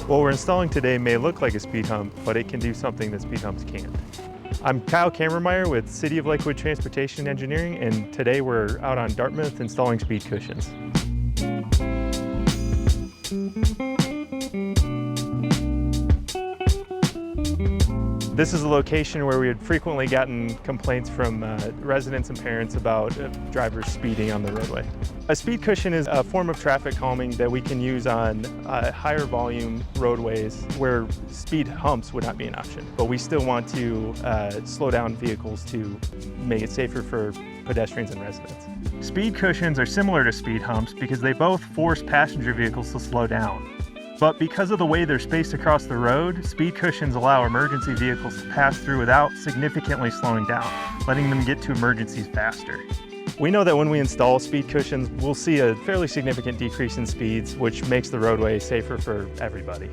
What we're installing today may look like a speed hump, but it can do something that speed humps can't. I'm Kyle Kammermeyer with City of Lakewood Transportation Engineering, and today we're out on Dartmouth installing speed cushions. This is a location where we had frequently gotten complaints from residents and parents about drivers speeding on the roadway. A speed cushion is a form of traffic calming that we can use on higher volume roadways where speed humps would not be an option. But we still want to slow down vehicles to make it safer for pedestrians and residents. Speed cushions are similar to speed humps because they both force passenger vehicles to slow down. But because of the way they're spaced across the road, speed cushions allow emergency vehicles to pass through without significantly slowing down, letting them get to emergencies faster. We know that when we install speed cushions, we'll see a fairly significant decrease in speeds, which makes the roadway safer for everybody.